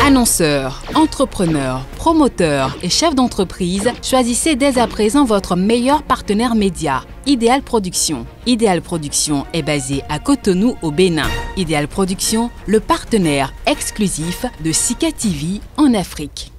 Annonceurs, entrepreneurs, promoteurs et chefs d'entreprise, choisissez dès à présent votre meilleur partenaire média, Ideal Production. Ideal Production est basé à Cotonou au Bénin. Ideal Production, le partenaire exclusif de Sika TV en Afrique.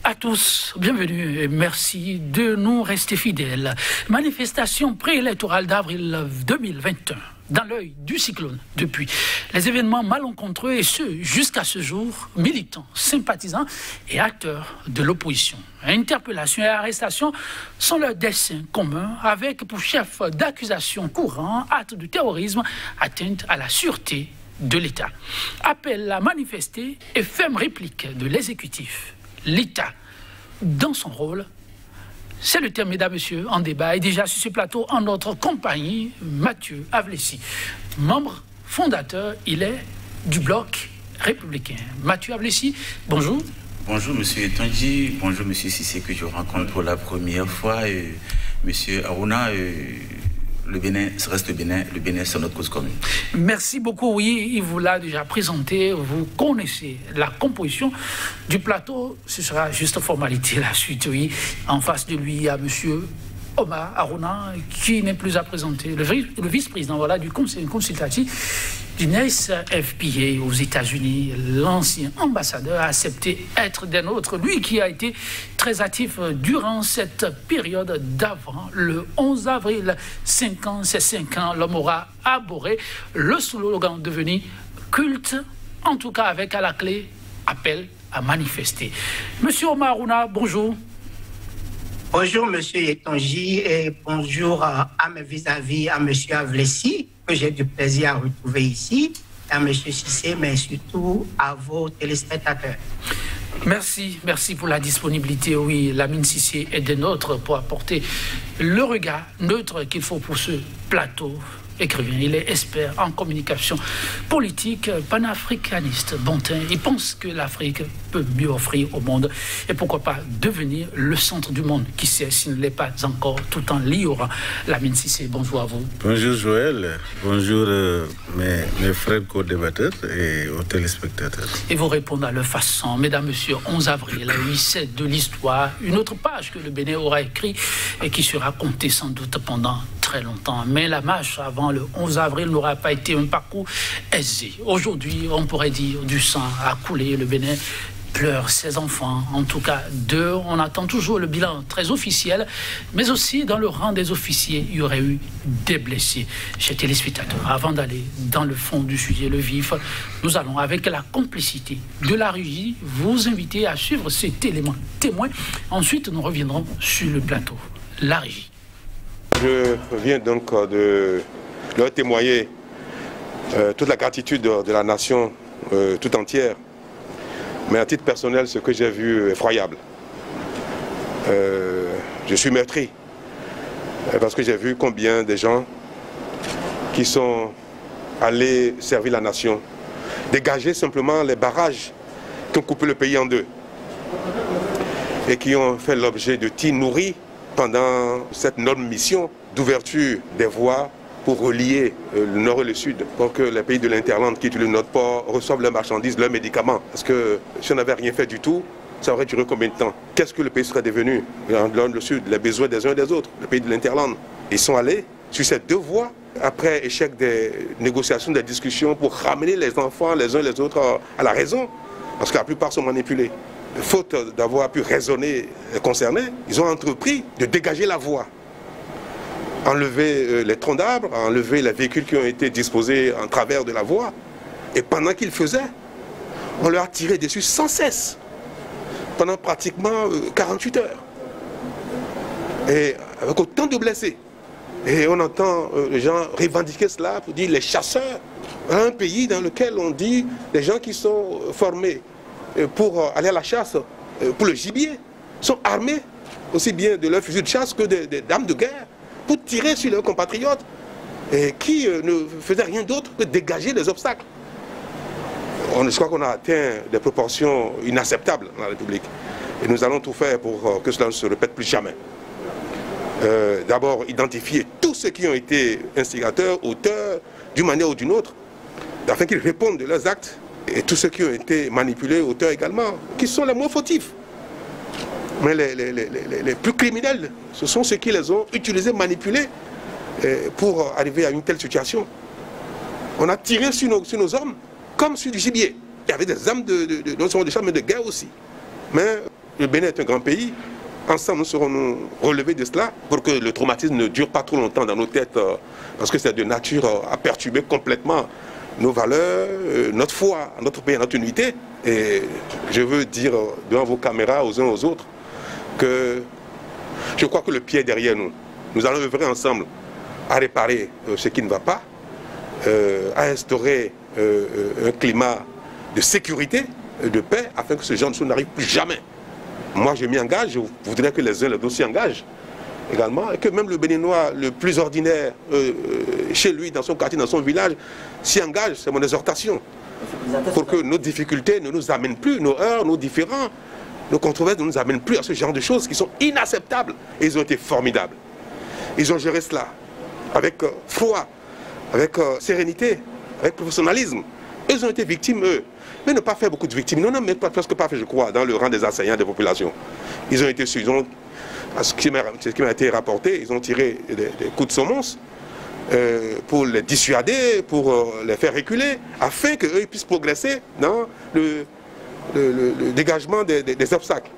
À tous, bienvenue et merci de nous rester fidèles. Manifestation préélectorale d'avril 2021. Dans l'œil du cyclone depuis. Les événements malencontreux et ceux, jusqu'à ce jour, militants, sympathisants et acteurs de l'opposition. Interpellations et arrestations sont leurs dessins communs avec pour chef d'accusation courant acte de terrorisme, atteinte à la sûreté de l'État. Appel à manifester et ferme réplique de l'exécutif. L'État, dans son rôle, c'est le terme, mesdames, messieurs, en débat. Et déjà sur ce plateau, en notre compagnie, Mathieu Avlessi, membre fondateur, il est du Bloc républicain. Mathieu Avlessi, bonjour. Bonjour, monsieur Etonji. Bonjour, monsieur Cissé, que je rencontre pour la première fois. Monsieur Aruna, le Bénin, ça reste le Bénin, c'est notre cause commune. Merci beaucoup, oui, il vous l'a déjà présenté, vous connaissez la composition du plateau, ce sera juste formalité la suite, oui. En face de lui, il y a monsieur Omar Aruna, qui n'est plus à présenter, le vice-président voilà, du conseil consultatif du NES-FPA aux États-Unis. L'ancien ambassadeur a accepté être des nôtres, lui qui a été très actif durant cette période d'avant le 11 avril. 5 ans, c'est 5 ans, l'homme aura abhorré le slogan devenu culte, en tout cas avec à la clé appel à manifester. Monsieur Omar Aruna, bonjour. Bonjour, monsieur Etonji, et bonjour à mes vis-à-vis, à monsieur Avlessi, que j'ai du plaisir à retrouver ici, à monsieur Cissé, mais surtout à vos téléspectateurs. Merci pour la disponibilité. Oui, Lamine Cissé est des nôtres pour apporter le regard neutre qu'il faut pour ce plateau. Écrivain, il est expert en communication politique, panafricaniste, bon teint. Il pense que l'Afrique peut mieux offrir au monde et pourquoi pas devenir le centre du monde. Qui sait s'il ne l'est pas encore, tout en l'ignorant. Lamine Cissé, bonjour à vous. Bonjour Joël, bonjour mes frères co-débatteurs et aux téléspectateurs. Et vous répondez à leur façon, mesdames, messieurs, 11 avril, 8-7 de l'histoire, une autre page que le Bénin aura écrit et qui sera comptée sans doute pendant très longtemps. Mais la marche avant le 11 avril n'aura pas été un parcours aisé. Aujourd'hui, on pourrait dire du sang a coulé. Le Bénin pleure ses enfants, en tout cas 2. On attend toujours le bilan très officiel, mais aussi dans le rang des officiers, il y aurait eu des blessés. Chers téléspectateurs, avant d'aller dans le fond du sujet, le vif, nous allons, avec la complicité de la régie, vous inviter à suivre cet élément témoin. Ensuite, nous reviendrons sur le plateau. La régie. Je viens donc de leur témoigner toute la gratitude de la nation tout entière. Mais à titre personnel, ce que j'ai vu est effroyable. Je suis meurtri parce que j'ai vu combien de gens qui sont allés servir la nation, dégager simplement les barrages qui ont coupé le pays en deux et qui ont fait l'objet de tirs nourris pendant cette noble mission d'ouverture des voies pour relier le nord et le sud, pour que les pays de l'Interland qui utilisent notre port reçoivent leurs marchandises, leurs médicaments. Parce que si on n'avait rien fait du tout, ça aurait duré combien de temps? Qu'est-ce que le pays serait devenu? Le nord et le sud, les besoins des uns et des autres, les pays de l'Interland. Ils sont allés sur ces deux voies, après échec des négociations, des discussions, pour ramener les enfants les uns les autres à la raison, parce que la plupart sont manipulés. Faute d'avoir pu raisonner les concernés, ils ont entrepris de dégager la voie, enlever les troncs d'arbres, enlever les véhicules qui ont été disposés en travers de la voie. Et pendant qu'ils faisaient, on leur a tiré dessus sans cesse, pendant pratiquement 48 heures. Et avec autant de blessés. Et on entend les gens revendiquer cela pour dire les chasseurs, un pays dans lequel on dit les gens qui sont formés pour aller à la chasse, pour le gibier, sont armés aussi bien de leurs fusils de chasse que des armes de guerre pour tirer sur leurs compatriotes et qui ne faisaient rien d'autre que dégager les obstacles. je crois qu'on a atteint des proportions inacceptables dans la République. Et nous allons tout faire pour que cela ne se répète plus jamais. D'abord, identifier tous ceux qui ont été instigateurs, auteurs, d'une manière ou d'une autre, afin qu'ils répondent de leurs actes. Et tous ceux qui ont été manipulés, auteurs également, qui sont les moins fautifs. Mais les plus criminels, ce sont ceux qui les ont utilisés, manipulés, pour arriver à une telle situation. On a tiré sur nos hommes comme sur du gibier. Il y avait des armes non seulement de chasse, mais de guerre aussi. Mais le Bénin est un grand pays. Ensemble, nous serons nous relevés de cela pour que le traumatisme ne dure pas trop longtemps dans nos têtes, parce que c'est de nature à perturber complètement nos valeurs, notre foi, notre pays, notre unité. Et je veux dire devant vos caméras, aux uns aux autres, que je crois que le pied est derrière nous. Nous allons œuvrer ensemble à réparer ce qui ne va pas, à instaurer un climat de sécurité, de paix, afin que ce genre de choses n'arrive plus jamais. Moi, je m'y engage, je voudrais que les uns et les autres s'y engagent également, et que même le Béninois le plus ordinaire, chez lui, dans son quartier, dans son village, s'y engage. C'est mon exhortation. Pour que nos difficultés ne nous amènent plus, nos heurts, nos différends, nos controverses ne nous amènent plus à ce genre de choses qui sont inacceptables. Et ils ont été formidables. Ils ont géré cela avec foi, avec sérénité, avec professionnalisme. Ils ont été victimes, eux. Mais ne pas faire beaucoup de victimes. Non, mais presque pas fait, je crois, dans le rang des assaillants des populations. Ils ont été ce qui m'a été rapporté, ils ont tiré des coups de semonce pour les dissuader, pour les faire reculer, afin qu'eux puissent progresser dans le dégagement des obstacles.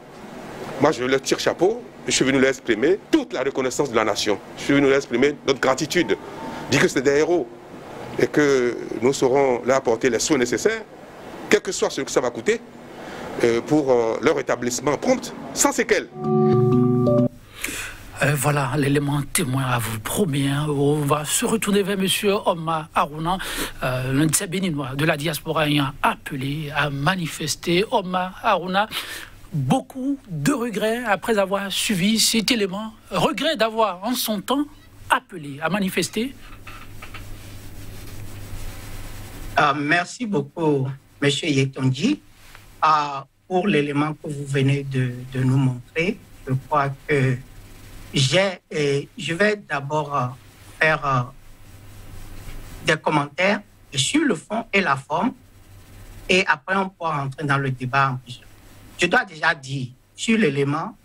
Moi, je leur tire chapeau, je suis venu leur exprimer toute la reconnaissance de la nation. Je suis venu leur exprimer notre gratitude, dire que c'est des héros et que nous saurons leur apporter les soins nécessaires, quel que soit ce que ça va coûter, pour leur établissement prompt, sans séquelles. Voilà l'élément témoin à vous promet. On va se retourner vers M. Omar Aruna, l'un de ces Béninois de la diaspora ayant appelé à manifester. Omar Aruna, beaucoup de regrets après avoir suivi cet élément. Regret d'avoir en son temps appelé à manifester. Merci beaucoup, M. Yetonji, pour l'élément que vous venez de nous montrer. Je crois que je vais d'abord faire des commentaires sur le fond et la forme, et après on pourra rentrer dans le débat en plus. Je dois déjà dire sur l'élément,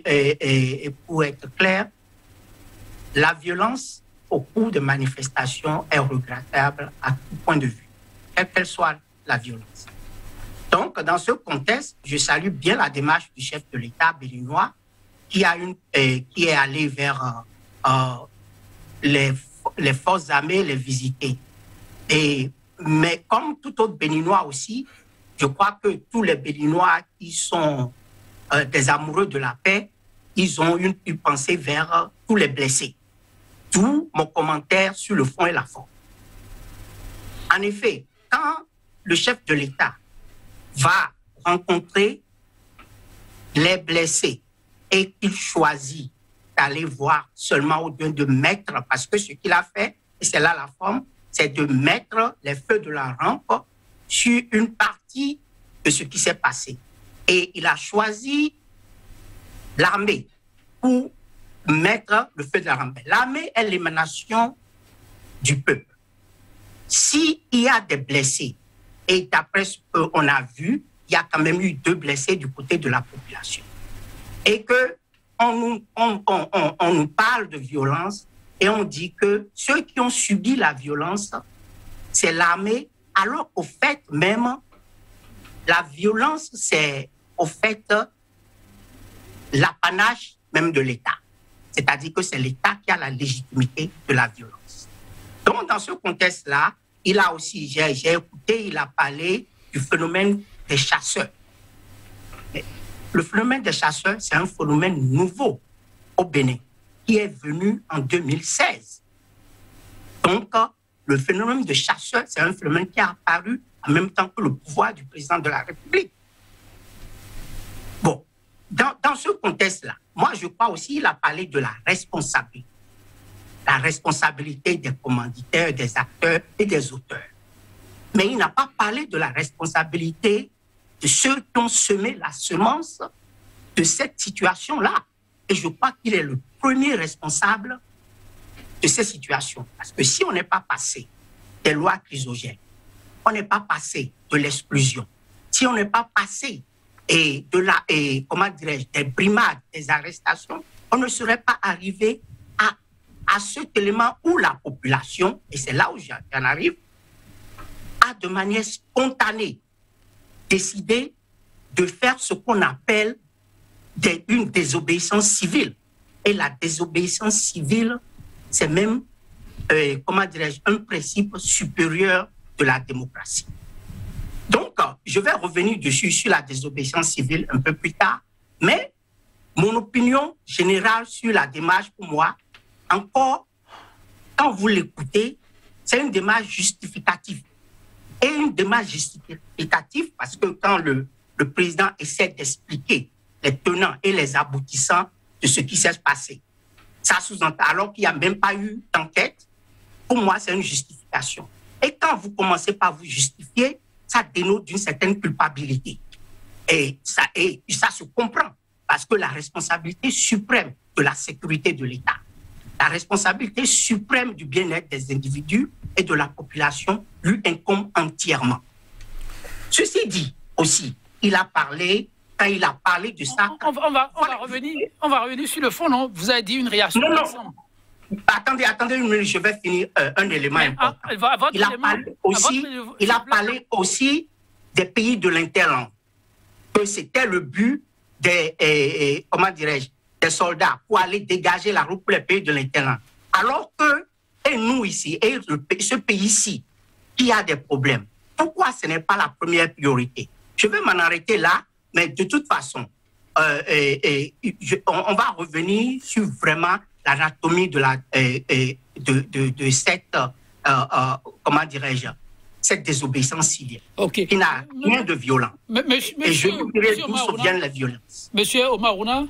et pour être clair, la violence au cours de manifestations est regrettable à tout point de vue, quelle qu'elle soit la violence. Donc, dans ce contexte, je salue bien la démarche du chef de l'État béninois qui est allé vers les forces armées, les visiter. Mais comme tout autre Béninois aussi, je crois que tous les Béninois qui sont des amoureux de la paix, ils ont une pensée vers tous les blessés. D'où mon commentaire sur le fond et la forme. En effet, quand le chef de l'État va rencontrer les blessés et qu'il choisit d'aller voir seulement au lieu de mettre, parce que ce qu'il a fait, et c'est là la forme, c'est de mettre les feux de la rampe sur une partie de ce qui s'est passé. Et il a choisi l'armée pour mettre le feu de la rampe. L'armée est l'émanation du peuple. S'il y a des blessés, et d'après ce qu'on a vu, il y a quand même eu 2 blessés du côté de la population. Et qu'on nous parle de violence et on dit que ceux qui ont subi la violence, c'est l'armée, alors qu'au fait même, la violence, c'est au fait l'apanage même de l'État. C'est-à-dire que c'est l'État qui a la légitimité de la violence. Donc, dans ce contexte-là, il a aussi, j'ai écouté, il a parlé du phénomène des chasseurs. Mais le phénomène des chasseurs, c'est un phénomène nouveau au Bénin, qui est venu en 2016. Donc, le phénomène des chasseurs, c'est un phénomène qui a apparu en même temps que le pouvoir du président de la République. Bon, dans ce contexte-là, moi, je crois aussi qu'il a parlé de la responsabilité. La responsabilité des commanditaires, des acteurs et des auteurs. Mais il n'a pas parlé de la responsabilité de ceux qui ont semé la semence de cette situation-là. Et je crois qu'il est le premier responsable de ces situations. Parce que si on n'est pas passé des lois chrysogènes, on n'est pas passé de l'exclusion, si on n'est pas passé des brimades, des arrestations, on ne serait pas arrivé à cet élément où la population, et c'est là où j'en arrive, a de manière spontanée décidé de faire ce qu'on appelle une désobéissance civile. Et la désobéissance civile, c'est même, un principe supérieur de la démocratie. Donc, je vais revenir dessus sur la désobéissance civile un peu plus tard, mais mon opinion générale sur la démarche, pour moi, encore, quand vous l'écoutez, c'est une démarche justificative. Et une démarche justificative parce que quand le président essaie d'expliquer les tenants et les aboutissants de ce qui s'est passé, ça sous-entend, alors qu'il n'y a même pas eu d'enquête, pour moi, c'est une justification. Et quand vous commencez par vous justifier, ça dénote d'une certaine culpabilité. Et ça se comprend, parce que la responsabilité suprême de la sécurité de l'État, la responsabilité suprême du bien-être des individus et de la population lui incombe entièrement. Ceci dit aussi, quand il a parlé de ça... On va revenir sur le fond, non? Vous avez dit une réaction. Non. Attendez une minute, je vais finir un élément important. Il a parlé aussi des pays de l'interland, que c'était le but des soldats pour aller dégager la route pour les pays de l'interland. Alors que, et nous ici, et ce pays-ci, qui a des problèmes, pourquoi ce n'est pas la première priorité? Je vais m'en arrêter là, mais de toute façon, on va revenir sur vraiment l'anatomie de cette, cette désobéissance civile, qui n'a rien de violent. Et je vous dirai d'où viennent les violences. Monsieur Omarouna,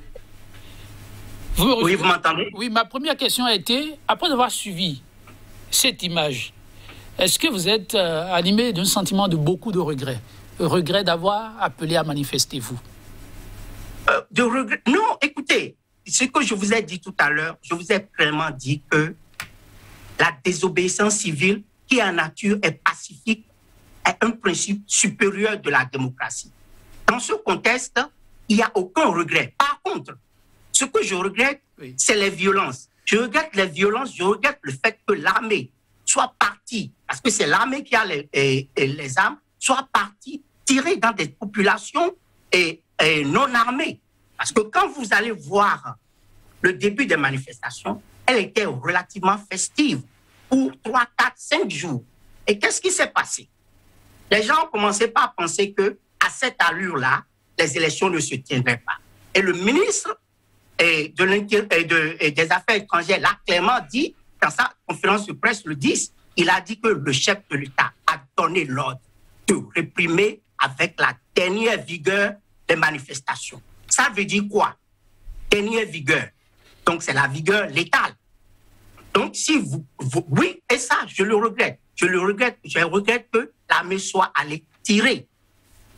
oui, vous m'entendez? Oui, ma première question a été, après avoir suivi cette image, est-ce que vous êtes animé d'un sentiment de beaucoup de regrets? Regret d'avoir appelé à manifester, vous? De regret? Non, écoutez, ce que je vous ai dit tout à l'heure, je vous ai clairement dit que la désobéissance civile, qui en nature est pacifique, est un principe supérieur de la démocratie. Dans ce contexte, il n'y a aucun regret. Par contre, ce que je regrette, c'est les violences. Je regrette les violences, je regrette le fait que l'armée soit partie, parce que c'est l'armée qui a les armes, soit partie tirer dans des populations non armées. Parce que quand vous allez voir le début des manifestations, elle était relativement festive pour 3, 4, 5 jours. Et qu'est-ce qui s'est passé? Les gens ont commencé par penser qu'à cette allure-là, les élections ne se tiendraient pas. Et le ministre des Affaires étrangères l'a clairement dit, dans sa conférence de presse le 10, il a dit que le chef de l'État a donné l'ordre de réprimer avec la dernière vigueur des manifestations. Ça veut dire quoi? Dernière vigueur. Donc, c'est la vigueur létale. Donc, si oui, et ça, je le regrette. Je regrette que l'armée soit allée tirer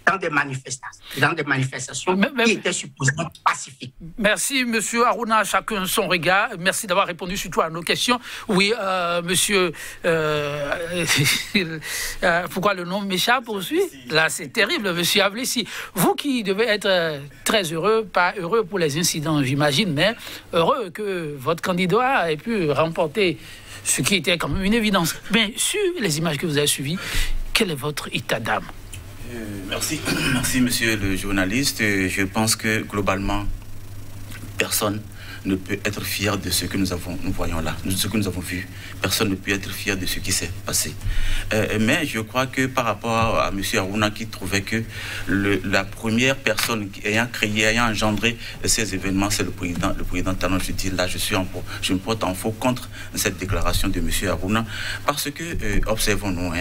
dans des manifestations qui étaient supposément pacifiques. Merci, monsieur Harouna, chacun son regard. Merci d'avoir répondu surtout à nos questions. Oui, monsieur... pourquoi le nom m'échappe aussi? Là, c'est terrible, monsieur Avlessi. Vous qui devez être très heureux, pas heureux pour les incidents, j'imagine, mais heureux que votre candidat ait pu remporter ce qui était quand même une évidence. Mais sur les images que vous avez suivies, quel est votre état d'âme? Merci, monsieur le journaliste. Je pense que globalement, personne ne peut être fier de ce que nous voyons là, de ce que nous avons vu. Personne ne peut être fier de ce qui s'est passé. Mais je crois que par rapport à monsieur Harouna qui trouvait que la première personne ayant engendré ces événements, c'est le président Talon, je dis là, je me porte en faux contre cette déclaration de monsieur Harouna, parce que, observons-nous,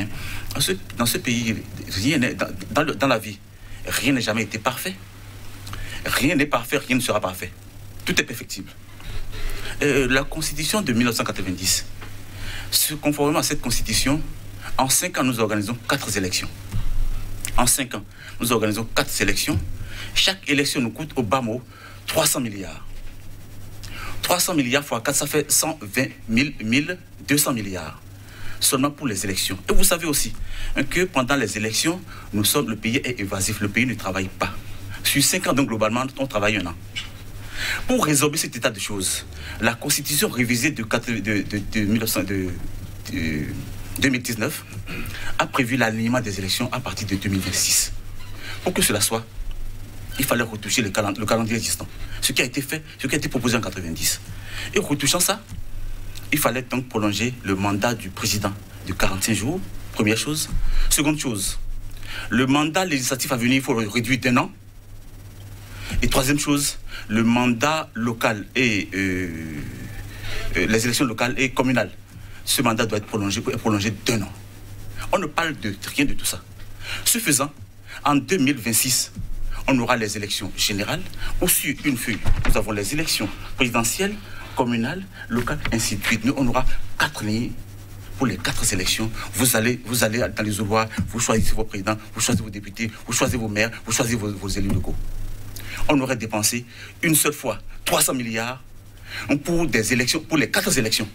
dans ce pays, rien n'est, dans la vie, rien n'a jamais été parfait. Rien n'est parfait, rien ne sera parfait. Tout est perfectible. La constitution de 1990, conformément à cette constitution, En 5 ans, nous organisons 4 élections. En 5 ans, nous organisons 4 élections. Chaque élection nous coûte au bas mot 300 milliards. 300 milliards fois 4, ça fait 120 200 milliards. Seulement pour les élections. Et vous savez aussi que pendant les élections, le pays est évasif, le pays ne travaille pas. Sur 5 ans, donc globalement, on travaille 1 an. Pour résorber cet état de choses, la Constitution révisée de 2019 a prévu l'alignement des élections à partir de 2026. Pour que cela soit, il fallait retoucher le calendrier existant. Ce qui a été fait, ce qui a été proposé en 90. Et retouchant ça, il fallait donc prolonger le mandat du président de 45 jours, première chose. Seconde chose, le mandat législatif à venir, il faut le réduire d'1 an. Et troisième chose, le mandat local et les élections locales et communales. Ce mandat doit être prolongé d'1 an. On ne parle de rien de tout ça. Ce faisant, en 2026, on aura les élections générales. Ou sur une feuille, nous avons les élections présidentielles, communales, locales, ainsi de suite. Nous, on aura 4 lignes pour les 4 élections. Vous allez dans les couloirs, vous choisissez vos présidents, vous choisissez vos députés, vous choisissez vos maires, vous choisissez vos élus locaux. On aurait dépensé une seule fois 300 milliards pour des élections, pour les 4 élections.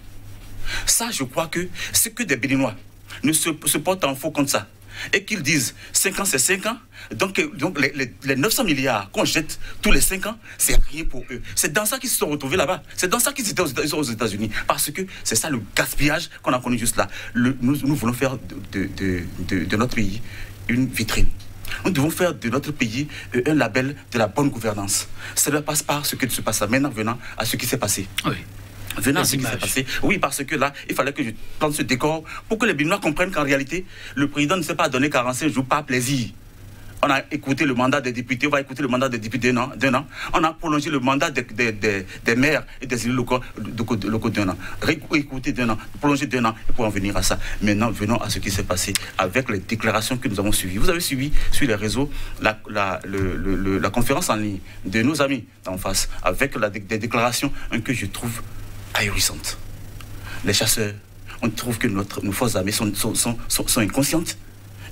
Ça, je crois que c'est que des Béninois ne se portent en faux contre ça. Et qu'ils disent 5 ans, c'est 5 ans. Donc les 900 milliards qu'on jette tous les 5 ans, c'est rien pour eux. C'est dans ça qu'ils se sont retrouvés là-bas. C'est dans ça qu'ils étaient aux États-Unis. Parce que c'est ça le gaspillage qu'on a connu juste là. Nous voulons faire de notre pays une vitrine. Nous devons faire de notre pays un label de la bonne gouvernance. Cela passe par ce qui se passe là. Maintenant, venant à ce qui s'est passé. Oui. Venant à ce qui s'est passé. Oui, parce que là, il fallait que je plante ce décor pour que les Béninois comprennent qu'en réalité, le président ne s'est pas donné 45 jours par plaisir. On a écouté le mandat des députés, on va écouter le mandat des députés d'un an. On a prolongé le mandat des maires et des élus locaux d'1 an. Écouter d'1 an, prolonger d'1 an pour en venir à ça. Maintenant, venons à ce qui s'est passé avec les déclarations que nous avons suivies. Vous avez suivi sur les réseaux la conférence en ligne de nos amis d'en face avec des déclarations que je trouve ahurissantes. Les chasseurs, on trouve que nos forces armées sont inconscientes.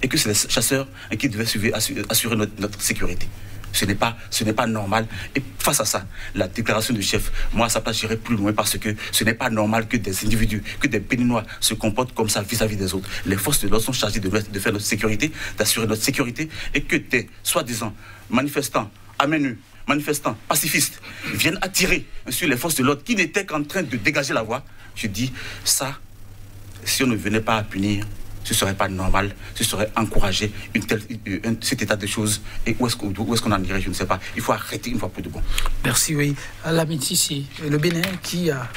Et que c'est les chasseurs qui devaient assurer notre sécurité. Ce n'est pas normal. Et face à ça, la déclaration du chef, moi, à sa place, j'irai plus loin parce que ce n'est pas normal que des individus, que des Béninois se comportent comme ça vis-à-vis des autres. Les forces de l'ordre sont chargées de faire notre sécurité, d'assurer notre sécurité, et que des soi-disant manifestants, manifestants pacifistes viennent attirer sur les forces de l'ordre qui n'étaient qu'en train de dégager la voie. Je dis, ça, si on ne venait pas à punir, ce ne serait pas normal, ce serait encourager cet état de choses. Et où est-ce qu'on en irait, je ne sais pas. Il faut arrêter une fois pour de bon. Merci, oui. Lamine Cissé, le Bénin qui a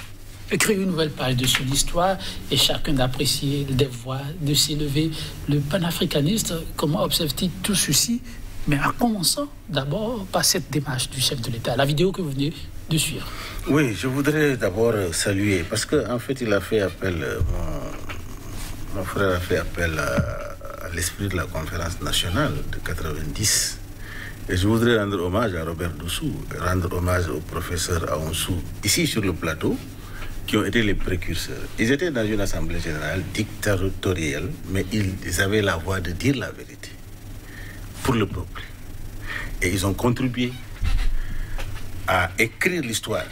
écrit une nouvelle page de son histoire et chacun d'apprécier des voix, de s'élever. Le panafricaniste, comment observe-t-il tout ceci? Mais en commençant d'abord par cette démarche du chef de l'État, la vidéo que vous venez de suivre. Oui, je voudrais d'abord saluer, parce qu'en fait, il a fait appel... Mon frère a fait appel à l'esprit de la conférence nationale de 90. Et je voudrais rendre hommage à Robert Doussou, rendre hommage au professeur Aounsou, ici sur le plateau, qui ont été les précurseurs. Ils étaient dans une assemblée générale dictatoriale, mais ils avaient la voix de dire la vérité pour le peuple. Et ils ont contribué à écrire l'histoire.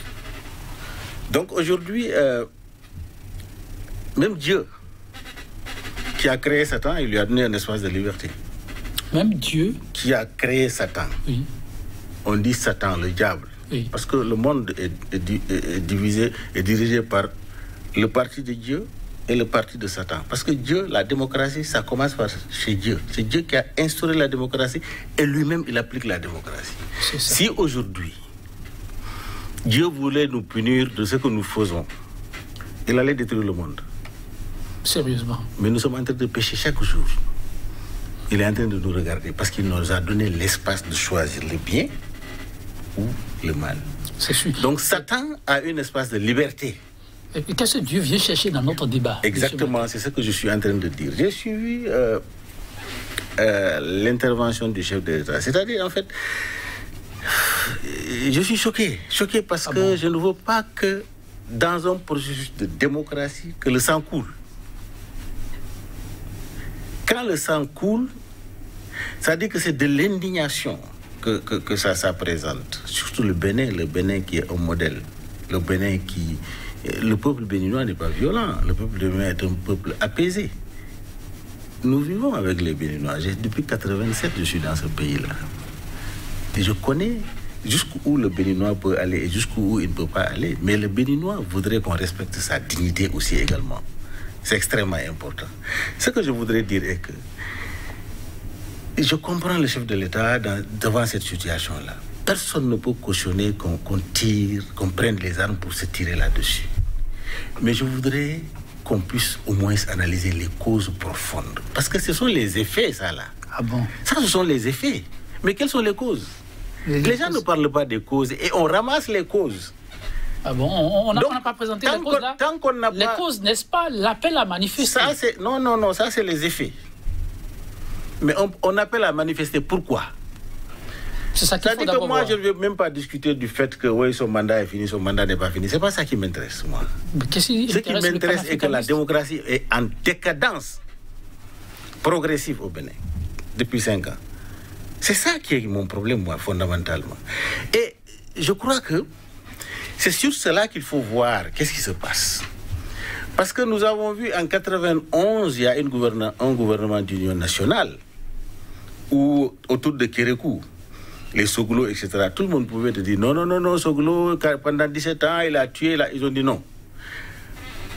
Donc aujourd'hui, même Dieu, qui a créé Satan, il lui a donné un espace de liberté. Même Dieu qui a créé Satan. Oui. On dit Satan, le diable. Oui. Parce que le monde est divisé et dirigé par le parti de Dieu et le parti de Satan. Parce que Dieu, la démocratie, ça commence par chez Dieu. C'est Dieu qui a instauré la démocratie et lui-même, il applique la démocratie. Si aujourd'hui, Dieu voulait nous punir de ce que nous faisons, il allait détruire le monde. Sérieusement. Mais nous sommes en train de pécher chaque jour. Il est en train de nous regarder parce qu'il nous a donné l'espace de choisir le bien ou le mal. C'est sûr. Donc Satan a un espace de liberté. Et qu'est-ce que Dieu vient chercher dans notre débat? Exactement, c'est ce que je suis en train de dire. J'ai suivi l'intervention du chef de l'État. C'est-à-dire, en fait, je suis choqué parce que je ne veux pas que dans un processus de démocratie, que le sang coule. Quand le sang coule, ça dit que c'est de l'indignation que ça présente. Surtout le Bénin qui est un modèle. Le peuple béninois n'est pas violent. Le peuple béninois est un peuple apaisé. Nous vivons avec les Béninois. Depuis 1987, je suis dans ce pays-là. Et je connais jusqu'où le Béninois peut aller et jusqu'où il ne peut pas aller. Mais le Béninois voudrait qu'on respecte sa dignité aussi également. C'est extrêmement important. Ce que je voudrais dire est que je comprends le chef de l'État devant cette situation-là. Personne ne peut cautionner qu'on tire, qu'on prenne les armes pour se tirer là-dessus. Mais je voudrais qu'on puisse au moins analyser les causes profondes. Parce que ce sont les effets, ça, là. Ah bon? Ça, ce sont les effets. Mais quelles sont les causes? Les gens ne parlent pas des causes et on ramasse les causes. Ah bon? On n'a pas présenté les causes, là? Tant qu'on n'a pas... Les causes, n'est-ce pas? L'appel à manifester. Non, ça, c'est les effets. Mais on appelle à manifester. Pourquoi? C'est ça qu'il faut d'abord moi, voir. je ne veux même pas discuter du fait que oui, son mandat est fini, son mandat n'est pas fini. Ce n'est pas ça qui m'intéresse, moi. Ce qui m'intéresse est que la démocratie est en décadence progressive au Bénin depuis 5 ans. C'est ça qui est mon problème, moi, fondamentalement. Et je crois que c'est sur cela qu'il faut voir qu'est-ce qui se passe. Parce que nous avons vu en 91, il y a un gouvernement d'union nationale où, autour de Kérékou, les Soglo, etc., tout le monde pouvait te dire non, Soglo, pendant 17 ans, il a tué, là. Ils ont dit non.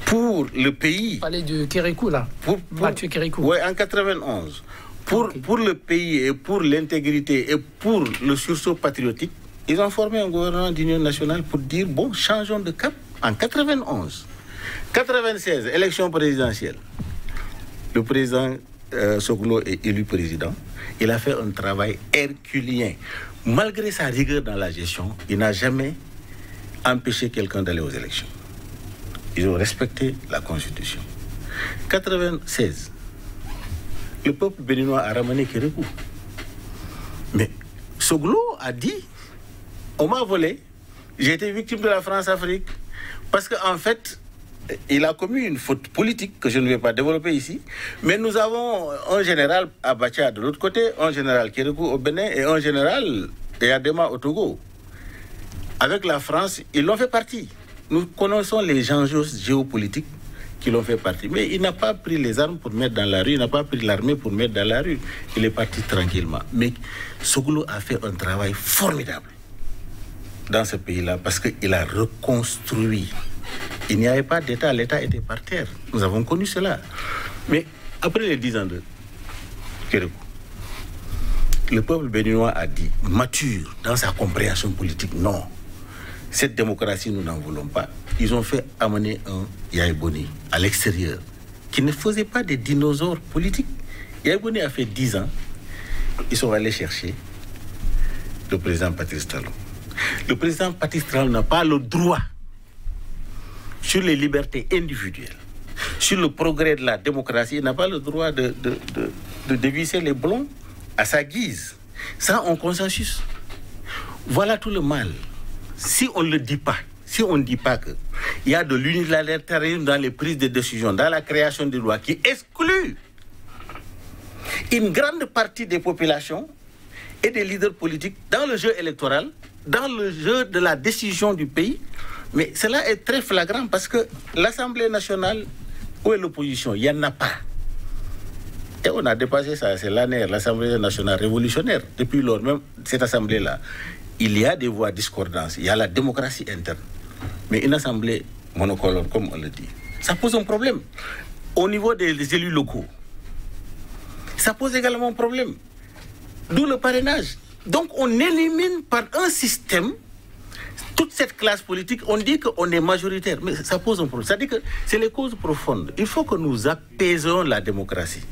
Pour le pays... Vous parlez de Kérékou, là. Pour tuer Kérékou. Oui, en 91. Pour le pays et pour l'intégrité et pour le sursaut patriotique, ils ont formé un gouvernement d'union nationale pour dire, bon, changeons de cap en 91. 96, élection présidentielle. Le président Soglo est élu président. Il a fait un travail herculien. Malgré sa rigueur dans la gestion, il n'a jamais empêché quelqu'un d'aller aux élections. Ils ont respecté la Constitution. 96, le peuple béninois a ramené Kérékou. Mais Soglo a dit, on m'a volé, j'ai été victime de la France-Afrique, parce qu'en fait, il a commis une faute politique que je ne vais pas développer ici, mais nous avons un général Abacha de l'autre côté, un général Kérékou au Bénin et un général Eyadema au Togo. Avec la France, ils l'ont fait partie. Nous connaissons les enjeux géopolitiques qui l'ont fait partie. Mais il n'a pas pris les armes pour mettre dans la rue, il n'a pas pris l'armée pour mettre dans la rue. Il est parti tranquillement. Mais Soglo a fait un travail formidable dans ce pays-là parce qu'il a reconstruit. Il n'y avait pas d'État, l'État était par terre. Nous avons connu cela. Mais après les 10 ans de Kérékou, le peuple béninois a dit, mature dans sa compréhension politique, non. Cette démocratie, nous n'en voulons pas. Ils ont fait amener un Yaya Boni à l'extérieur, qui ne faisait pas des dinosaures politiques. Yaya Boni a fait 10 ans. Ils sont allés chercher le président Patrice Talon. Le président Patrice Talon n'a pas le droit sur les libertés individuelles, sur le progrès de la démocratie, il n'a pas le droit de dévisser les blonds à sa guise, sans un consensus. Voilà tout le mal. Si on ne le dit pas, si on ne dit pas qu'il y a de l'unilatérisme dans les prises de décision, dans la création des lois qui exclut une grande partie des populations et des leaders politiques dans le jeu électoral, dans le jeu de la décision du pays, mais cela est très flagrant parce que l'Assemblée nationale, où est l'opposition? Il n'y en a pas. Et on a dépassé ça, c'est l'ANR, l'Assemblée nationale révolutionnaire. Depuis lors, même cette Assemblée-là, il y a des voix discordantes, il y a la démocratie interne. Mais une Assemblée monocolore, comme on le dit, ça pose un problème. Au niveau des élus locaux, ça pose également un problème. D'où le parrainage. Donc on élimine par un système toute cette classe politique, on dit qu'on est majoritaire, mais ça pose un problème. C'est-à-dire que c'est les causes profondes. Il faut que nous apaisons la démocratie.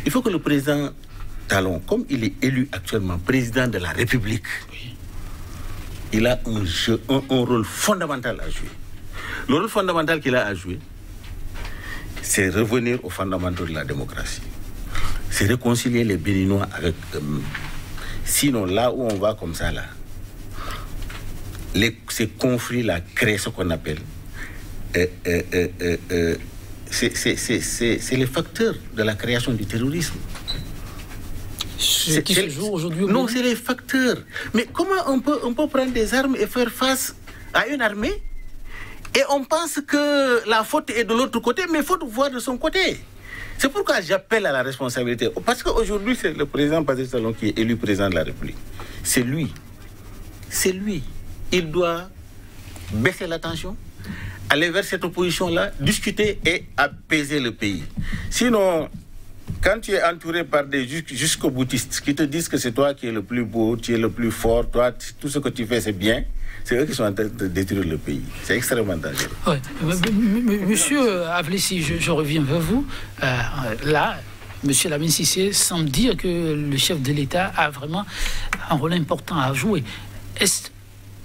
Il faut que le président Talon, comme il est élu actuellement président de la République, il a un rôle fondamental à jouer. Le rôle fondamental qu'il a à jouer, c'est revenir aux fondamentaux de la démocratie. C'est réconcilier les Béninois avec... sinon, là où on va comme ça, là, ces conflits-là créent ce qu'on appelle c'est le facteur de la création du terrorisme. Ce qui se joue aujourd'hui. Non, c'est les facteurs. Mais comment on peut prendre des armes et faire face à une armée et on pense que la faute est de l'autre côté, mais il faut voir de son côté. C'est pourquoi j'appelle à la responsabilité. Parce qu'aujourd'hui, c'est le président Patrice Talon qui est élu président de la République. C'est lui. C'est lui. Il doit baisser la tension, aller vers cette opposition-là, discuter et apaiser le pays. Sinon, quand tu es entouré par des jusqu'au boutistes qui te disent que c'est toi qui es le plus beau, tu es le plus fort, toi, tout ce que tu fais, c'est bien, c'est eux qui sont en train de détruire le pays. C'est extrêmement dangereux. Ouais. Monsieur Avlessi, je reviens vers vous. Là, Monsieur Lamine Cissé semble dire que le chef de l'État a vraiment un rôle important à jouer. Est-ce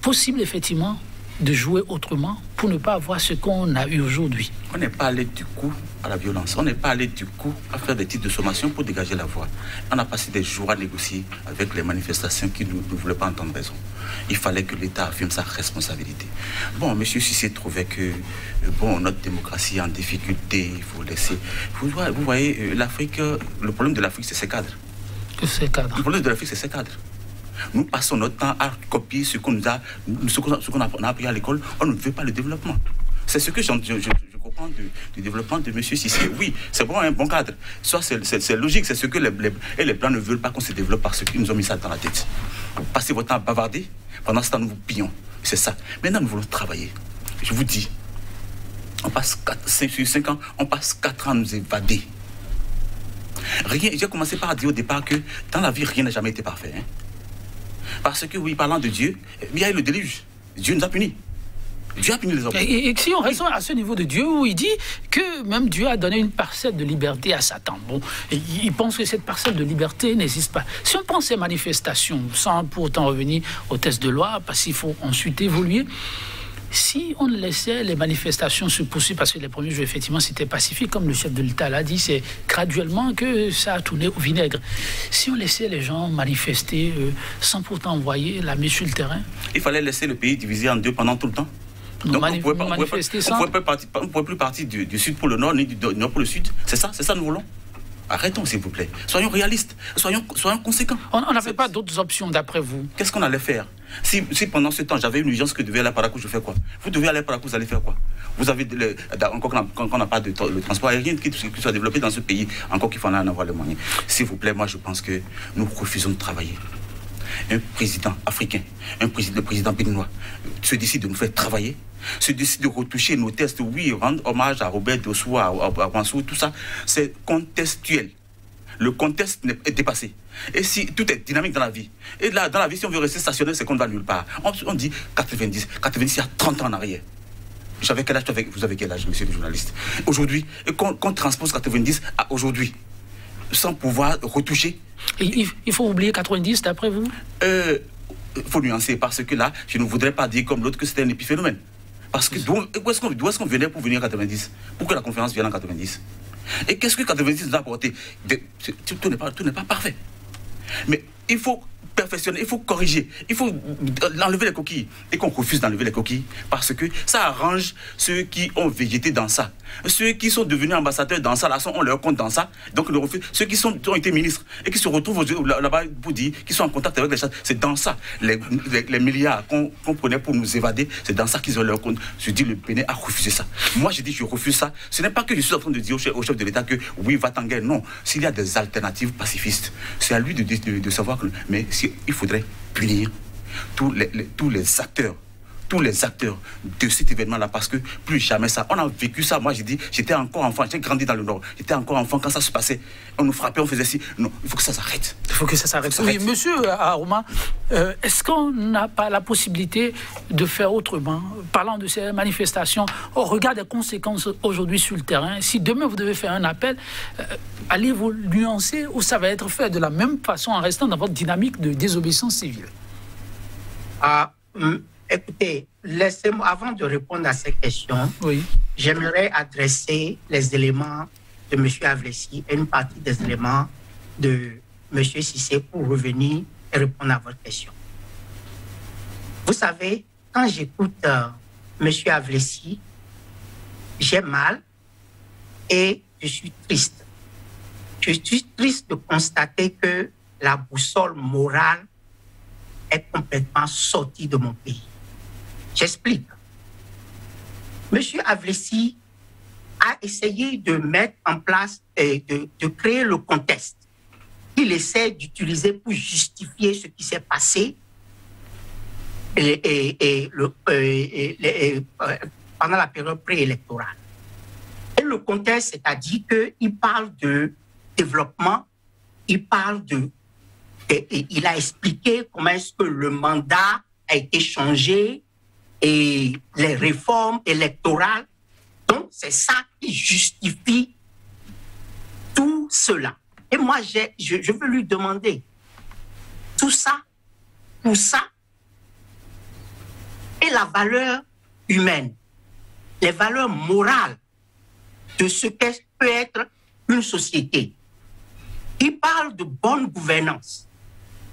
possible, effectivement, de jouer autrement pour ne pas avoir ce qu'on a eu aujourd'hui? On n'est pas allé du coup à la violence. On n'est pas allé du coup à faire des titres de sommation pour dégager la voie. On a passé des jours à négocier avec les manifestations qui ne voulaient pas entendre raison. Il fallait que l'État affirme sa responsabilité. Bon, M. Cissé trouvait que notre démocratie est en difficulté, il faut laisser... Vous voyez, l'Afrique, le problème de l'Afrique, c'est ses cadres. Ses cadres. Le problème de l'Afrique, c'est ses cadres. Nous passons notre temps à copier ce qu'on a appris à l'école. On ne veut pas le développement. C'est ce que je comprends du développement de M. Cissé. Oui, c'est bon, un bon cadre. Soit c'est logique, c'est ce que les Blancs ne veulent pas qu'on se développe parce qu'ils nous ont mis ça dans la tête. Vous passez votre temps à bavarder, pendant ce temps, nous vous pillons. C'est ça. Maintenant, nous voulons travailler. Je vous dis, on passe 5 ans, on passe 4 ans à nous évader. J'ai commencé par dire au départ que dans la vie, rien n'a jamais été parfait. Hein? Parce que, oui, parlant de Dieu, il y a eu le déluge. Dieu nous a punis. Dieu a puni les hommes. Et si on reste à ce niveau de Dieu, où il dit que même Dieu a donné une parcelle de liberté à Satan. Bon, il pense que cette parcelle de liberté n'existe pas. Si on prend ces manifestations, sans pour autant revenir au test de loi, parce qu'il faut ensuite évoluer, si on laissait les manifestations se poursuivre, parce que les premiers jours, effectivement, c'était pacifique, comme le chef de l'État l'a dit, c'est graduellement que ça a tourné au vinaigre. Si on laissait les gens manifester sans pourtant envoyer l'armée sur le terrain... Il fallait laisser le pays divisé en deux pendant tout le temps. Donc on ne pouvait plus partir du sud pour le nord, ni du nord pour le sud. C'est ça nous voulons. Arrêtons, s'il vous plaît. Soyons réalistes, soyons conséquents. On n'avait pas d'autres options, d'après vous? Qu'est-ce qu'on allait faire? Si pendant ce temps, j'avais une urgence que devait aller à Parakou, je fais quoi? Vous devez aller à Parakou, vous allez faire quoi? Vous avez, encore qu'on n'a pas de transport aérien qui soit développé dans ce pays, encore qu'il faut en avoir les moyens. S'il vous plaît, moi je pense que nous refusons de travailler. Un président africain, le président béninois, se décide de nous faire travailler, se décide de retoucher nos tests, oui, rendre hommage à Robert Dossou, à Wansou, tout ça, c'est contextuel. Le contexte est dépassé. Et si tout est dynamique dans la vie, et là, dans la vie, si on veut rester stationnaire, c'est qu'on ne va nulle part. On dit 90, il y a 30 ans en arrière. J'avais quel âge, vous avez quel âge, monsieur le journaliste? Aujourd'hui, qu'on transpose 90 à aujourd'hui, sans pouvoir retoucher. Il faut oublier 90, d'après vous? Il faut nuancer, parce que là, je ne voudrais pas dire comme l'autre que c'était un épiphénomène. Parce que d'où est-ce qu'on venait pour venir en 90? Pour que la conférence vienne en 90? Et qu'est-ce que 90 nous a apporté? Tout n'est pas parfait. Mais il faut perfectionner, il faut corriger, il faut enlever les coquilles. Et qu'on refuse d'enlever les coquilles parce que ça arrange ceux qui ont végété dans ça. Ceux qui sont devenus ambassadeurs dans ça, là, on leur compte dans ça. Donc le refus. Ceux qui ont été ministres et qui se retrouvent là-bas pour dire qu'ils sont en contact avec les chats, c'est dans ça. Les milliards qu'on prenait pour nous évader, c'est dans ça qu'ils ont leur compte. Je dis, le Bénin a refusé ça. Moi, je dis, je refuse ça. Ce n'est pas que je suis en train de dire au chef de l'État que oui, va t'en guerre. Non. S'il y a des alternatives pacifistes, c'est à lui de savoir que. Mais il faudrait punir tous les acteurs de cet événement-là, parce que plus jamais ça. On a vécu ça. Moi, j'ai dit, j'étais encore enfant, j'ai grandi dans le Nord. J'étais encore enfant quand ça se passait. On nous frappait, on faisait ci. Non, il faut que ça s'arrête. Il faut que ça s'arrête. Oui, monsieur Arouma, est-ce qu'on n'a pas la possibilité de faire autrement? Parlant de ces manifestations, au regard des conséquences aujourd'hui sur le terrain, si demain vous devez faire un appel, allez-vous nuancer ou ça va être fait de la même façon en restant dans votre dynamique de désobéissance civile? Écoutez, laissez-moi, avant de répondre à ces questions, oui, j'aimerais adresser les éléments de M. Avlessi et une partie des éléments de M. Cissé pour revenir et répondre à votre question. Vous savez, quand j'écoute M. Avlessi, j'ai mal Et je suis triste. Je suis triste de constater que la boussole morale est complètement sortie de mon pays. J'explique. Monsieur Havleci a essayé de mettre en place, de créer le contexte. Il essaie d'utiliser pour justifier ce qui s'est passé pendant la période préélectorale. Et le contexte, c'est-à-dire qu'il parle de développement, il a expliqué comment est-ce que le mandat a été changé et les réformes électorales. Donc, c'est ça qui justifie tout cela. Et moi, je veux lui demander tout ça, pour ça, et la valeur humaine, les valeurs morales de ce que peut être une société. Il parle de bonne gouvernance.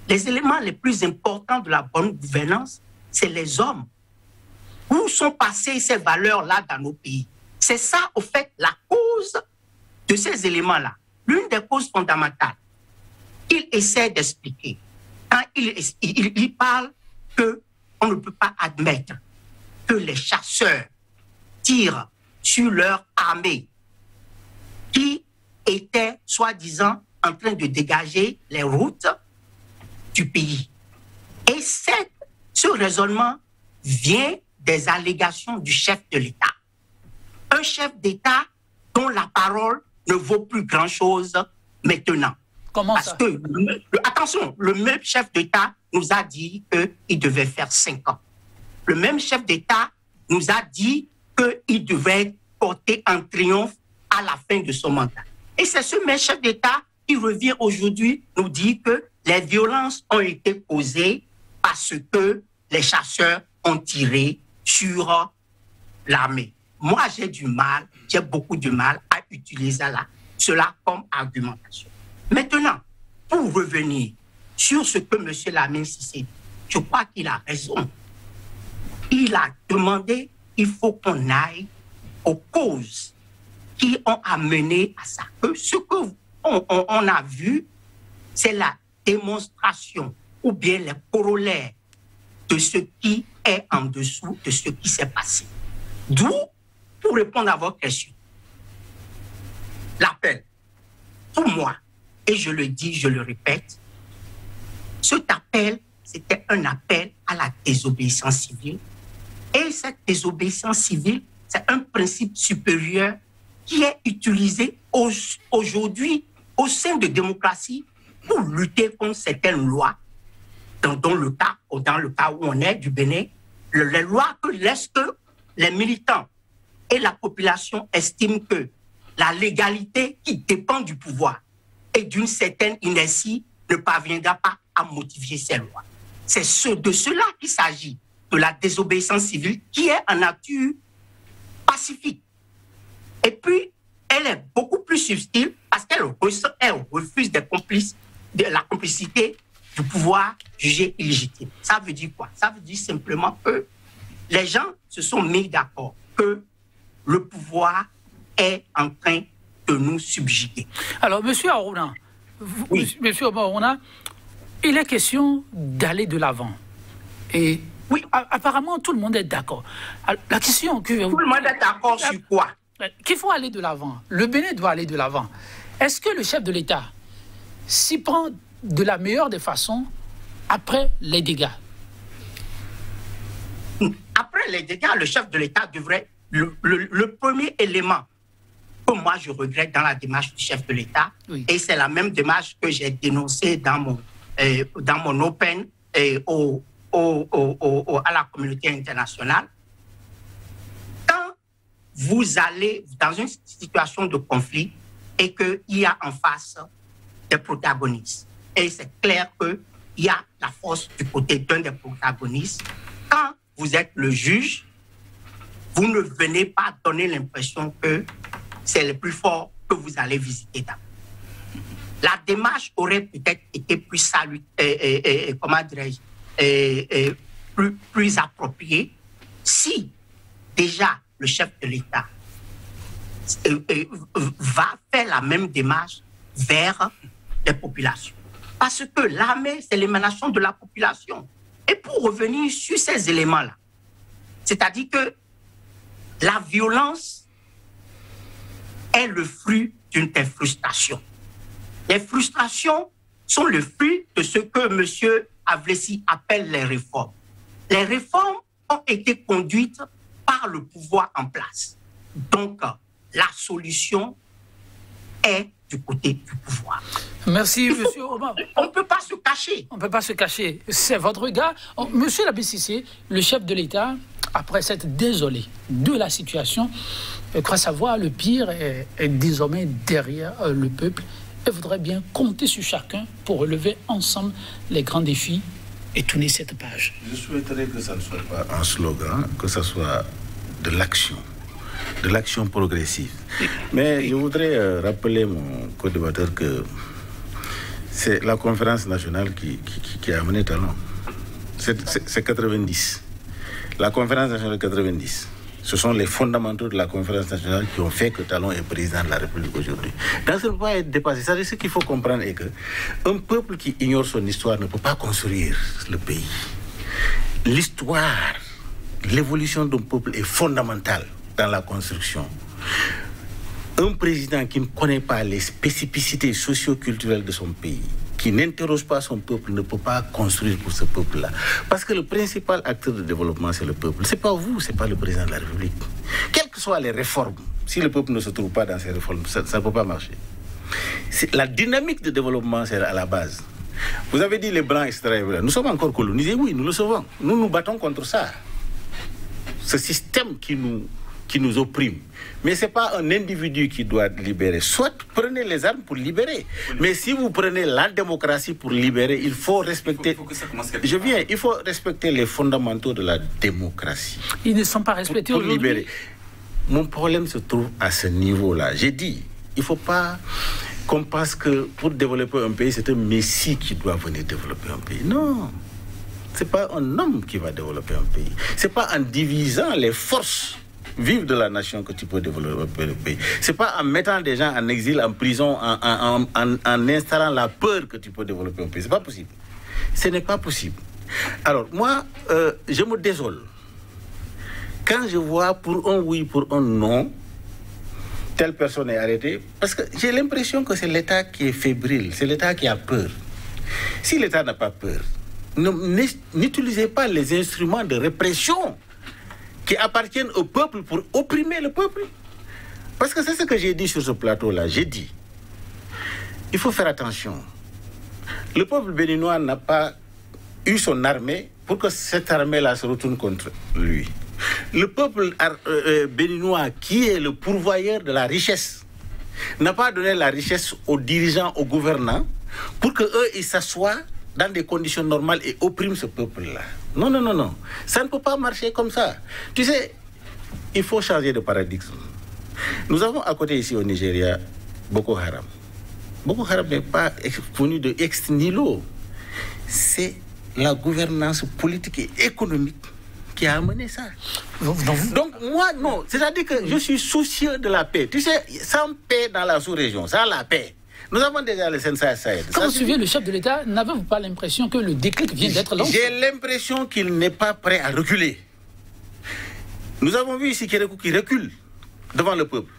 Les éléments les plus importants de la bonne gouvernance, c'est les hommes. Où sont passées ces valeurs-là dans nos pays? C'est ça, au fait, la cause de ces éléments-là. L'une des causes fondamentales. Il essaie d'expliquer. Quand il parle qu'on ne peut pas admettre que les chasseurs tirent sur leur armée qui était, soi-disant, en train de dégager les routes du pays. Et ce raisonnement vient des allégations du chef de l'État. Un chef d'État dont la parole ne vaut plus grand-chose maintenant. Comment Parce ça? que, attention, le même chef d'État nous a dit qu'il devait faire 5 ans. Le même chef d'État nous a dit qu'il devait porter en triomphe à la fin de son mandat. Et c'est ce même chef d'État qui revient aujourd'hui nous dire que les violences ont été causées parce que les chasseurs ont tiré sur l'armée. Moi, j'ai beaucoup de mal à utiliser cela comme argumentation. Maintenant, pour revenir sur ce que M. Lamine Cissé dit, je crois qu'il a raison. Il a demandé, il faut qu'on aille aux causes qui ont amené à ça. Ce qu'on a vu, c'est la démonstration ou bien les corollaires de ce qui est en dessous de ce qui s'est passé. D'où, pour répondre à votre question, l'appel, pour moi, et je le dis, je le répète, cet appel, c'était un appel à la désobéissance civile. Et cette désobéissance civile, c'est un principe supérieur qui est utilisé aujourd'hui au sein de démocratie pour lutter contre certaines lois. Dans le cas où on est du Bénin, les lois que les militants et la population estiment que la légalité qui dépend du pouvoir et d'une certaine inertie ne parviendra pas à modifier ces lois. C'est de cela qu'il s'agit, de la désobéissance civile qui est en nature pacifique. Et puis, elle est beaucoup plus subtile parce qu'elle refuse de la complicité du pouvoir jugé illégitime. Ça veut dire quoi? Ça veut dire simplement que les gens se sont mis d'accord que le pouvoir est en train de nous subjuguer. Alors, M. Arouna, oui. Monsieur Arouna, il est question d'aller de l'avant. Et oui, apparemment, tout le monde est d'accord. La question que... Tout le monde est d'accord sur quoi? Qu'il faut aller de l'avant. Le Bénin doit aller de l'avant. Est-ce que le chef de l'État s'y prend de la meilleure des façons après les dégâts? Après les dégâts, le chef de l'État devrait... Le premier élément que moi je regrette dans la démarche du chef de l'État, oui, et c'est la même démarche que j'ai dénoncée dans mon open à la communauté internationale. Quand vous allez dans une situation de conflit et qu'il y a en face des protagonistes, et c'est clair qu'il y a la force du côté d'un des protagonistes, quand vous êtes le juge, vous ne venez pas donner l'impression que c'est le plus fort que vous allez visiter d'abord. La démarche aurait peut-être été plus appropriée si déjà le chef de l'État va faire la même démarche vers les populations. Parce que l'armée, c'est l'émanation de la population. Et pour revenir sur ces éléments-là, c'est-à-dire que la violence est le fruit d'une telle frustration. Les frustrations sont le fruit de ce que M. Avlessi appelle les réformes. Les réformes ont été conduites par le pouvoir en place. Donc, la solution est du côté du pouvoir. Merci, monsieur Omar. On ne peut pas se cacher. On ne peut pas se cacher. C'est votre regard. Monsieur Labi Cissé, le chef de l'État, après s'être désolé de la situation, croit savoir le pire est désormais derrière le peuple et voudrait bien compter sur chacun pour relever ensemble les grands défis et tourner cette page. Je souhaiterais que ça ne soit pas un slogan, que ce soit de l'action progressive. Mais je voudrais rappeler mon co-débatteur que c'est la conférence nationale qui a amené Talon. C'est 90. La conférence nationale 90. Ce sont les fondamentaux de la conférence nationale qui ont fait que Talon est président de la République aujourd'hui. Donc ça ne peut pas être dépassé. C'est-à-dire ce qu'il faut comprendre est qu'un peuple qui ignore son histoire ne peut pas construire le pays. L'histoire, l'évolution d'un peuple est fondamentale dans la construction. Un président qui ne connaît pas les spécificités socio-culturelles de son pays, qui n'interroge pas son peuple, ne peut pas construire pour ce peuple-là. Parce que le principal acteur de développement, c'est le peuple. Ce n'est pas vous, ce n'est pas le président de la République. Quelles que soient les réformes, si le peuple ne se trouve pas dans ces réformes, ça ne peut pas marcher. La dynamique de développement, c'est à la base. Vous avez dit les Blancs, etc. Nous sommes encore colonisés, oui, nous le savons. Nous nous battons contre ça. Ce système qui nous opprime. Mais ce n'est pas un individu qui doit libérer. Soit prenez les armes pour libérer. Mais si vous prenez la démocratie pour libérer, il faut respecter... il faut respecter les fondamentaux de la démocratie. Ils ne sont pas respectés pour libérer. Mon problème se trouve à ce niveau-là. J'ai dit, il ne faut pas qu'on pense que pour développer un pays, c'est un messie qui doit venir développer un pays. Non. Ce n'est pas un homme qui va développer un pays. Ce n'est pas en divisant les forces vive de la nation que tu peux développer le pays. Ce n'est pas en mettant des gens en exil, en prison, en installant la peur que tu peux développer un pays. Ce n'est pas possible. Ce n'est pas possible. Alors, moi, je me désole. Quand je vois pour un oui, pour un non, telle personne est arrêtée, parce que j'ai l'impression que c'est l'État qui est fébrile, c'est l'État qui a peur. Si l'État n'a pas peur, n'utilisez pas les instruments de répression qui appartiennent au peuple pour opprimer le peuple. Parce que c'est ce que j'ai dit sur ce plateau-là. J'ai dit, il faut faire attention. Le peuple béninois n'a pas eu son armée pour que cette armée-là se retourne contre lui. Le peuple béninois, qui est le pourvoyeur de la richesse, n'a pas donné la richesse aux dirigeants, aux gouvernants, pour qu'eux, ils s'assoient dans des conditions normales et oppriment ce peuple-là. Non, non, non, non. Ça ne peut pas marcher comme ça. Tu sais, il faut changer de paradigme. Nous avons à côté ici au Nigeria Boko Haram. Boko Haram n'est pas venu de ex nihilo. C'est la gouvernance politique et économique qui a amené ça. Donc moi, non. C'est-à-dire que je suis soucieux de la paix. Tu sais, sans paix dans la sous-région, sans la paix, nous avons déjà le Sensei Saïd. Quand vous suivez le chef de l'État, n'avez-vous pas l'impression que le déclic vient d'être lancé? J'ai l'impression qu'il n'est pas prêt à reculer. Nous avons vu ici Kérékou qui recule devant le peuple.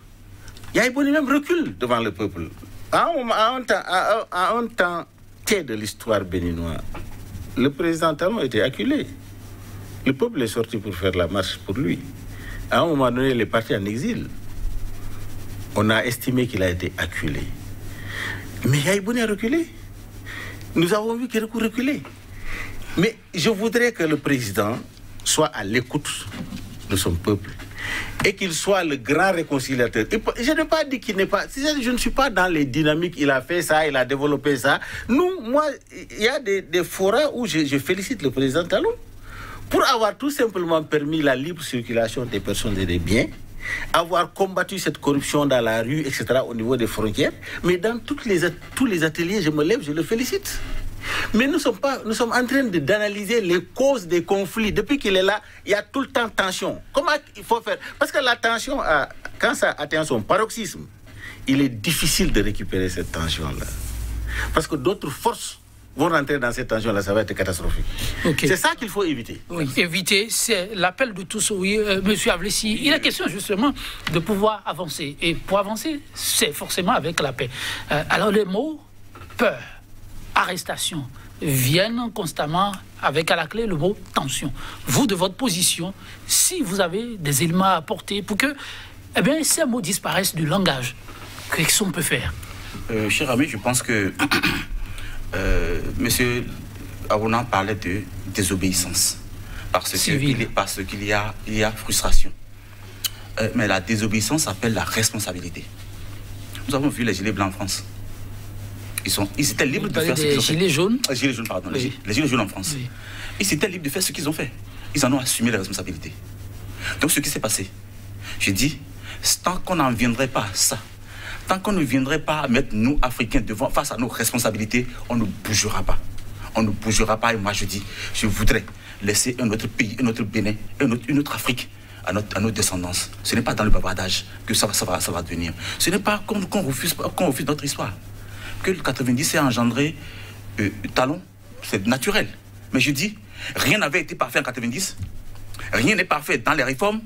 Yaïbouni même recule devant le peuple. À un temps de l'histoire béninoise, le président Talon était acculé. Le peuple est sorti pour faire la marche pour lui. À un moment donné, il est parti en exil. On a estimé qu'il a été acculé. Mais Yaïbouni a reculé. Nous avons vu Kérékou reculer. Mais je voudrais que le président soit à l'écoute de son peuple et qu'il soit le grand réconciliateur. Et je n'ai pas dit qu'il n'est pas... Je ne suis pas dans les dynamiques, il a fait ça, il a développé ça. Nous, moi, il y a des forats où je félicite le président Talon pour avoir tout simplement permis la libre circulation des personnes et des biens, avoir combattu cette corruption dans la rue, etc., au niveau des frontières. Mais dans tous les ateliers, je me lève, je le félicite. Mais nous sommes en train d'analyser les causes des conflits. Depuis qu'il est là, il y a tout le temps tension. Comment il faut faire? Parce que la tension, quand ça atteint son paroxysme, il est difficile de récupérer cette tension-là. Parce que d'autres forces vont rentrer dans cette tension-là, ça va être catastrophique. Okay. C'est ça qu'il faut éviter. Oui, éviter, c'est l'appel de tous. Oui, Monsieur Avlessi, il est question justement de pouvoir avancer. Et pour avancer, c'est forcément avec la paix. Alors les mots peur, arrestation, viennent constamment avec à la clé le mot tension. Vous, de votre position, si vous avez des éléments à apporter pour que ces mots disparaissent du langage, qu'est-ce qu'on peut faire? Cher ami, je pense que Monsieur Aruna parlait de désobéissance parce qu'il y a frustration. Mais la désobéissance s'appelle la responsabilité. Nous avons vu les gilets blancs en France. Ils étaient libres de faire ce qu'ils ont fait. Les gilets jaunes. Les gilets jaunes, pardon. Oui. Les gilets jaunes en France. Oui. Ils étaient libres de faire ce qu'ils ont fait. Ils en ont assumé les responsabilités. Donc ce qui s'est passé, j'ai dit, tant qu'on n'en viendrait pas à ça, tant qu'on ne viendrait pas mettre nous, Africains, face à nos responsabilités, on ne bougera pas. On ne bougera pas. Et moi, je dis, je voudrais laisser un autre pays, un autre Bénin, une autre Afrique à notre descendance. Ce n'est pas dans le bavardage que ça va devenir. Ce n'est pas qu'on refuse notre histoire. Que le 90 ait engendré Talon, c'est naturel. Mais je dis, rien n'avait été parfait en 90. Rien n'est parfait dans les réformes.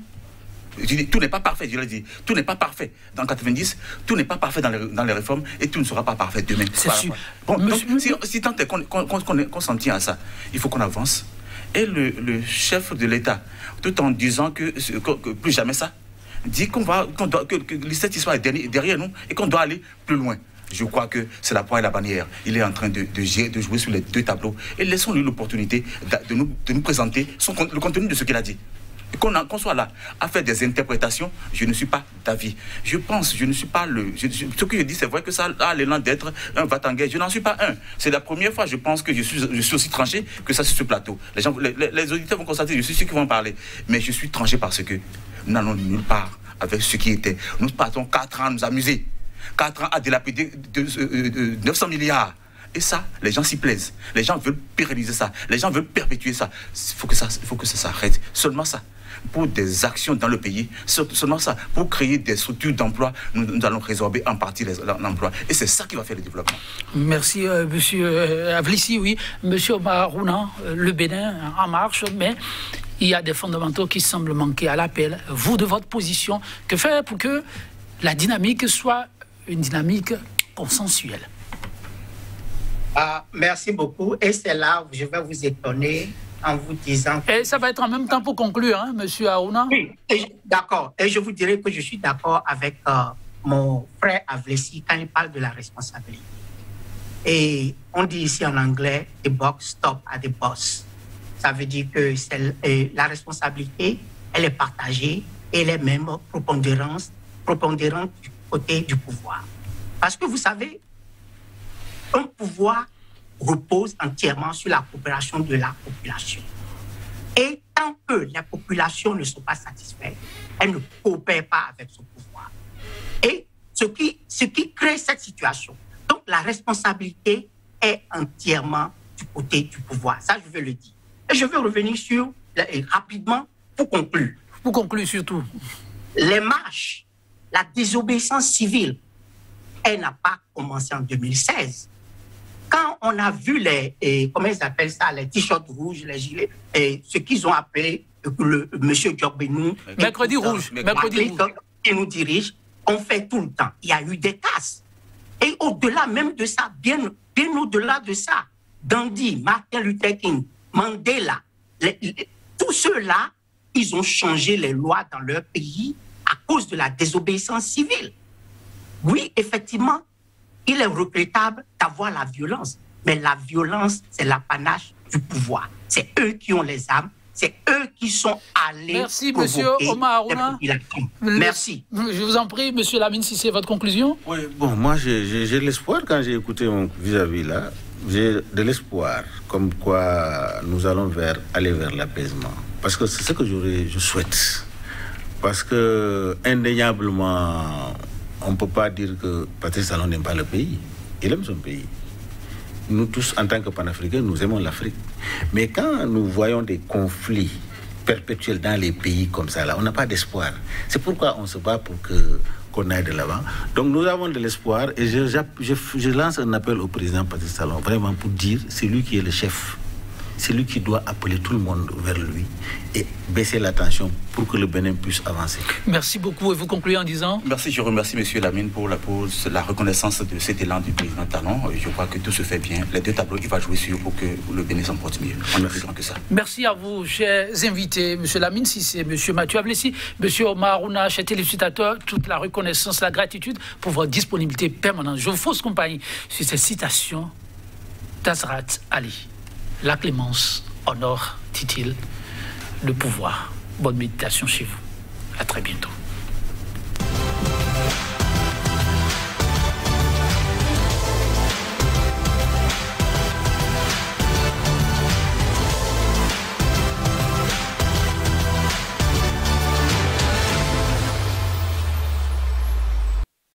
Je dis, tout n'est pas parfait, je l'ai dit. Tout n'est pas parfait dans 90, tout n'est pas parfait dans les réformes et tout ne sera pas parfait demain. C'est sûr. Bon, donc, si tant est qu'on s'en tient à ça, il faut qu'on avance. Et le chef de l'État, tout en disant que plus jamais ça, dit que cette histoire est derrière nous et qu'on doit aller plus loin. Je crois que c'est la poire et la bannière. Il est en train de jouer sur les deux tableaux. Et laissons-lui l'opportunité de nous présenter le contenu de ce qu'il a dit. Qu'on soit là à faire des interprétations, je ne suis pas d'avis. Je ne suis pas ce que je dis, c'est vrai que ça a l'élan d'être un va-t-en-guerre. Je n'en suis pas un. C'est la première fois, je pense, que je suis aussi tranché que ça sur ce plateau. Les auditeurs vont constater, je suis sûr qu'ils vont parler. Mais je suis tranché parce que nous n'allons nulle part avec ce qui était. Nous partons 4 ans à nous amuser. 4 ans à dilapider 900 milliards. Et ça, les gens s'y plaisent. Les gens veulent pérenniser ça. Les gens veulent perpétuer ça. Il faut que ça s'arrête. Seulement ça. Pour des actions dans le pays, seulement ça. Pour créer des structures d'emploi, nous allons résorber en partie l'emploi. Et c'est ça qui va faire le développement. Merci, monsieur Avlessi. Oui, monsieur Marouna, le Bénin en marche, mais il y a des fondamentaux qui semblent manquer à l'appel. Vous, de votre position, que faire pour que la dynamique soit une dynamique consensuelle? Merci beaucoup. Et c'est là où je vais vous étonner en vous disant... Et ça va être en même temps pour conclure, hein, monsieur Aruna? Oui, d'accord. Et je vous dirais que je suis d'accord avec mon frère Avlessi quand il parle de la responsabilité. Et on dit ici en anglais, the buck stop at the boss. Ça veut dire que la responsabilité, elle est partagée et elle est même prépondérante du côté du pouvoir. Parce que vous savez, un pouvoir repose entièrement sur la coopération de la population. Et tant que les populations ne sont pas satisfaites, elles ne coopèrent pas avec ce pouvoir. Et ce qui crée cette situation. Donc la responsabilité est entièrement du côté du pouvoir. Ça, je veux le dire. Et je veux revenir sur, rapidement, pour conclure. Pour conclure surtout. Les marches, la désobéissance civile, elle n'a pas commencé en 2016. Quand on a vu comment ils appellent ça, les t-shirts rouges, les gilets, ce qu'ils ont appelé monsieur Djokbenou, mercredi rouge, qui nous dirige, on fait tout le temps. Il y a eu des casses. Et au-delà même de ça, bien au-delà de ça, Gandhi, Martin Luther King, Mandela, tous ceux-là, ils ont changé les lois dans leur pays à cause de la désobéissance civile. Oui, effectivement, il est regrettable d'avoir la violence, mais la violence, c'est l'apanage du pouvoir. C'est eux qui ont les armes, c'est eux qui sont allés. Merci, monsieur Omar Aruna. Merci. Je vous en prie, monsieur Lamine, si c'est votre conclusion. Oui, bon, moi, j'ai de l'espoir quand j'ai écouté mon vis-à-vis là. J'ai de l'espoir, comme quoi nous allons aller vers l'apaisement. Parce que c'est ce que je souhaite. Parce que, indéniablement, on ne peut pas dire que Patrice Talon n'aime pas le pays. Il aime son pays. nous tous, en tant que panafricains, nous aimons l'Afrique. Mais quand nous voyons des conflits perpétuels dans les pays comme ça, là, on n'a pas d'espoir. C'est pourquoi on se bat pour qu'on aille de l'avant. Donc nous avons de l'espoir et je lance un appel au président Patrice Talon, vraiment pour dire, c'est lui qui est le chef. C'est lui qui doit appeler tout le monde vers lui et baisser la tension pour que le Bénin puisse avancer. Merci beaucoup. Et vous concluez en disant? Merci, je remercie M. Lamine pour la reconnaissance de cet élan du président Talon. Je crois que tout se fait bien. Les deux tableaux qu'il va jouer sur pour que le Bénin s'en porte mieux. On ne fait que ça. Merci à vous, chers invités. M. Lamine Cissé, M. Mathieu Avlessi, M. Omar Ouna, chers téléspectateurs, toute la reconnaissance, la gratitude pour votre disponibilité permanente. Je vous fausse compagnie sur cette citation d'Azrat Ali. La clémence honore, dit-il, le pouvoir. Bonne méditation chez vous. À très bientôt.